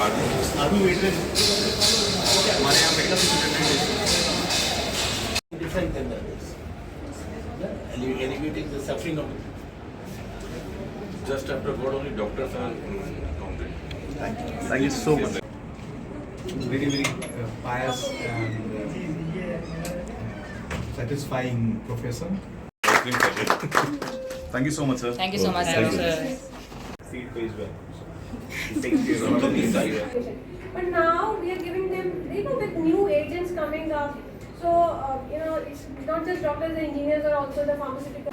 Army veteran हमारे यहाँ medical superintendent alleviating the suffering of Just after God, only doctors are counted. Thank you so much. Very, very pious and satisfying profession. Thank you so much, sir. Thank you so much, sir. Seat pays well. But now we are giving them, with new agents coming up. So, it's not just doctors and engineers, but also the pharmaceutical.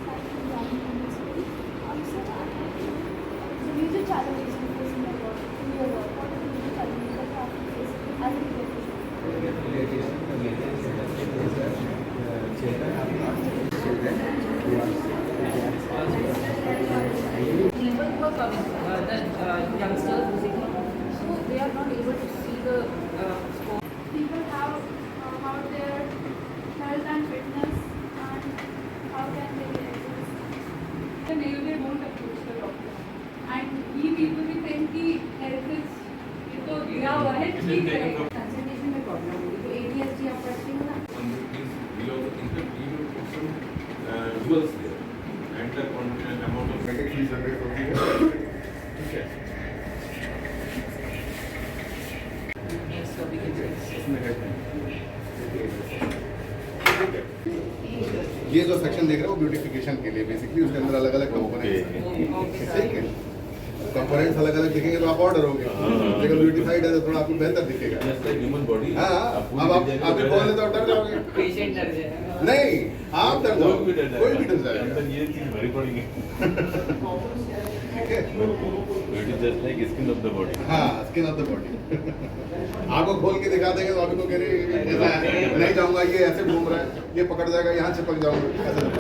So major challenges you face in your work, what are the major challenges that you have to face as a Even who are coming, the youngsters, so they are not able to see the scope. people have about their health and fitness and how can they exist. The male they don't approach the doctor, and we people we think कि health is ये तो दिया हुआ है ठीक है. Consultation में problem होगी तो ADHD आप पढ़ते हो ना. We also think that we will put some jewels there and the amount of fees generate होती है। ठीक है। Yes, so we can do it. ये जो सेक्शन देख रहे हो ब्यूटिफिकेशन के लिए बेसिकली उसके अंदर अलग अलग कंपोनेंट्स हैं। ठीक है, कंपोनेंट्स अलग अलग दिखेंगे तो आप और डरोगे, लेकिन ब्यूटिफाइड है तो थोड़ा आपको बेहतर दिखेगा। Just like human body. हाँ, अब आप खोल ले तो आप डर जाओगे। Patient डर जाएगा. नहीं, आप डर जाओगे, कोई भी डर कोई भी डर जाएगा। अंदर ये चीज भरी पड़ेगी। ठीक है, It is just like skin of the body. हाँ, स्किन ऑफ द बॉडी। आपको खोल के दिखा देंगे तो आपको कह रहे ऐसा है, नहीं जाऊंगा, ये ऐसे घूम रहा है, ये पकड़ जाएगा, यहाँ चिपक जाऊंगा, ऐसा नहीं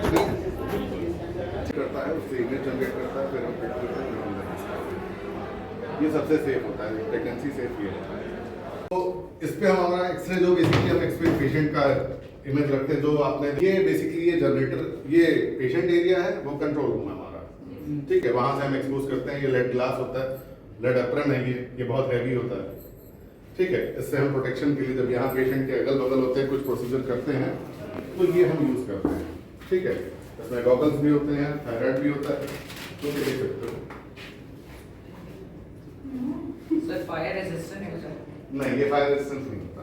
करता है, उससे इमेज जनरेट करता है, फिर हम फिट करते हैं, फिर हम अंदर घुसते हैं। ये सबसे सेफ होता है, प्रेगनेंसी सेफ ये होता है। तो इस पे हम हमारा एक्सरे जो बेसिकली हम एक्सरे पेशेंट का इमेज रखते हैं, जो आपने ये बेसिकली ये जनरेटर, ये पेशेंट एरिया है, वो कंट्रोल रूम है हमारा। ठीक है, वहां से हम एक्सपोज करते हैं, ये लेड ग्लास होता है, लेड एप्रन है, ये बहुत हैवी होता है। ठीक है, इससे हम प्रोटेक्शन के लिए जब यहाँ पेशेंट के अगल बगल होते हैं, कुछ प्रोसीजर करते हैं, तो ये हम यूज करते हैं। ठीक है, इसमें गॉगल्स भी होते हैं, थायराइड भी होता है, तो ये देख सकते हो। Sir, fire resistant है सर. नहीं, ये फायर रेजिस्टेंस नहीं होता।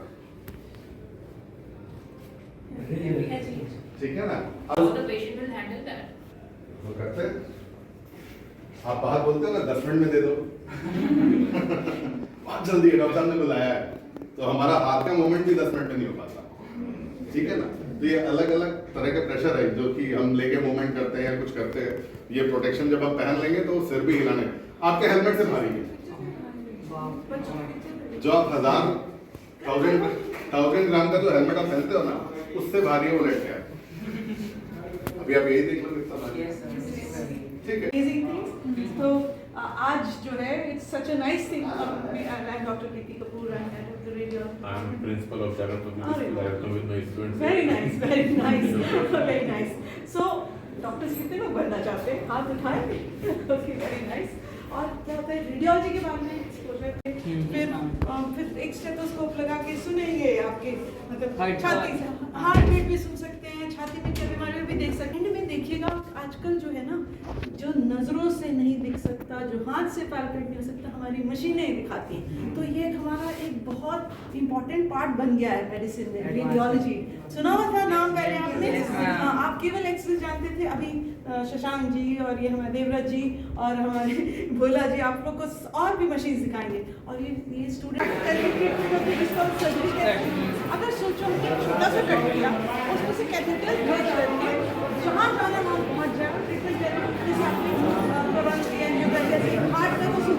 ठीक है ना, How the patient will handle that? वो करते हैं, आप बाहर बोलते हो ना 10 मिनट में दे दो। बहुत जल्दी है, डॉक्टर साहब ने बुलाया है, तो हमारा हाथ का मूवमेंट भी 10 मिनट में नहीं हो पाता। ठीक है ना, तो ये अलग अलग तरह के प्रेशर है जो कि हम लेके मूवमेंट करते हैं या कुछ करते हैं। ये प्रोटेक्शन जब आप पहन लेंगे तो सिर भी हिलाने, आपके हेलमेट से मारेंगे। जो आप 1000 ग्राम का जो हेलमेट आप पहनते हो ना, उससे भारी है वो लेट गया। अभी आप यही देख लो कितना भारी है। ठीक है, Amazing things. So आज जो है it's such a nice thing. I'm Dr. Preeti Kapoor and head of the radio. I am principal of Jagan Public School. I have come with my students. Very nice, very nice, very nice. So doctors कितने लोग बनना चाहते हैं, हाथ उठाएं। Okay, very nice. और क्या होता है रेडियोलॉजी के बारे में एक्सपोजर, फिर एक स्टेथोस्कोप लगा के सुनेंगे आपके मतलब छाती से हार्ट बीट भी सुन सकते हैं, छाती में क्या बीमारी भी देख सकते हैं। में देखिएगा आजकल जो है ना, जो नज़रों से नहीं दिख सकता, जो हाथ से पैल्पेट नहीं हो सकता, हमारी मशीनें दिखाती हैं। तो ये हमारा एक बहुत इम्पोर्टेंट पार्ट बन गया है मेडिसिन में, रेडियोलॉजी। सुना हुआ था नाम पहले आपने? आप केवल एक्सरे जानते थे, अभी शशांक जी और ये हमारे देवव्रत जी और हमारे भोला जी आप लोग को और भी मशीन सिखाएंगे। और ये स्टूडेंट अगर सोचो छोटा सा कट गया, उसमें से कैथेटर भेज करके जहाँ जाना वहाँ पहुँच जाएगा।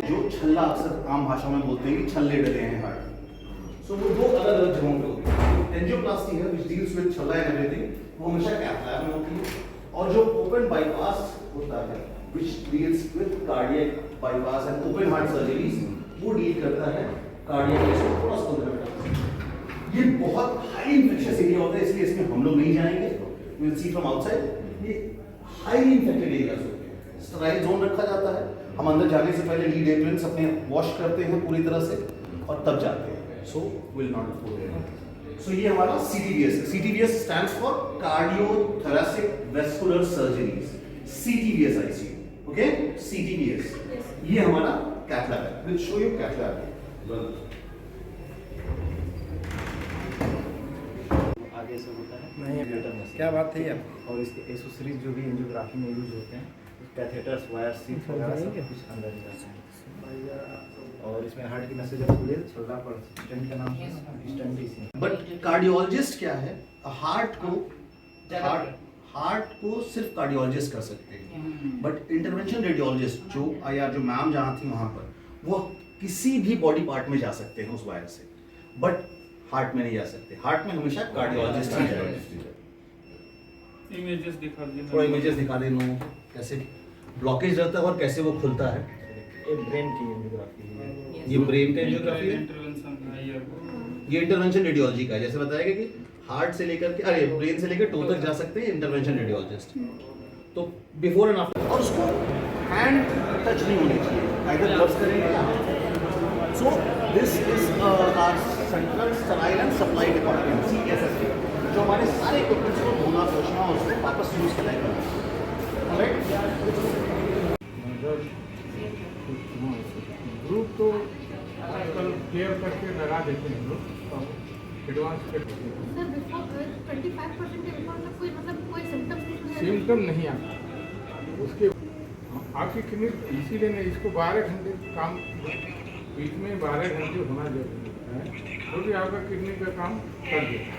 जो छल्ला अक्सर आम भाषा में बोलते हैं कि छल्ले डले हैं हार्ट, सो वो दो अलग अलग जगहों पे होती है। एंजियोप्लास्टी है व्हिच डील्स विद छल्ला एंड एवरीथिंग, वो हमेशा कैथलैब में होती है। और जो ओपन बाईपास होता है which deals with cardiac bypass and open heart surgeries, वो डील करता है कार्डियक केस को थोड़ा सा अंदर में। ये बहुत हाई इन्फेक्शियस एरिया होता है, इसलिए इसमें हम लोग नहीं जाएंगे। We will see from outside, ये हाईली इन्फेक्टेड एरियाज होते हैं। स्टेराइल जोन रखा जाता है, हम अंदर जाने से पहले लीड एम्बुलेंस अपने वॉश करते हैं पूरी तरह से, और तब जाते हैं, so will not go there. So ये हमारा CTVS है। CTVS stands for cardiothoracic vascular surgeries, CTVS ICU, okay, CTVS। ये हमारा कैथ लैब है, will show you cath lab. आगे से होता है नहीं, क्या बात है यार। और इसके एसोसरीज जो भी एंजियोग्राफी में यूज होते हैं, कैथेटर्स, वायर, सीट वगैरह सब कुछ अंदर ही रहता है। और इसमें हार्ट की नसें जब खुले छल्ला पर स्टेंट का नाम है स्टेंट इसी। बट कार्डियोलॉजिस्ट क्या है, हार्ट को सिर्फ कार्डियोलॉजिस्ट कर सकते हैं, बट इंटरवेंशन रेडियोलॉजिस्ट जो मैम जहाँ थी वहाँ पर, वो किसी भी बॉडी पार्ट में जा सकते हैं उस वायर से, बट हार्ट में नहीं जा सकते। हार्ट में हमेशा कार्डियोलॉजिस्ट ही जाएगा। इमेजेस दिखा देना, थोड़ा इमेजेस दिखा देना कैसे ब्लॉकेज रहता है और कैसे वो खुलता है। ये ब्रेन की एंजियोग्राफी है। ये ब्रेन का एंजियोग्राफी है, ये इंटरवेंशन रेडियोलॉजी का है। जैसे बताया गया कि हार्ट से लेकर के ब्रेन से लेकर टो तक जा सकते हैं इंटरवेंशन रेडियोलॉजिस्ट। तो बिफोर एंड आफ्टर, और उसको हैंड टच नहीं होनी चाहिए, आइदर ग्लव्स करेंगे। So this is our central sterile and supply department, CSSD, जो हमारे सारे इक्विपमेंट्स को धोना, पोंछना और उसको वापस यूज करेगा। ग्रुप तो आजकल क्लियर करके लगा देते हैं लोग, एडवांस करके। सर बिफोर 25% के बिफोर में कोई मतलब कोई सिम्टम्स सिम्टम नहीं आता उसके आपकी क्लिनिक, इसीलिए नहीं इसको 12 घंटे काम, बीच में 12 घंटे होना जरूरी है, क्योंकि आपका किडनी का काम कर देगा।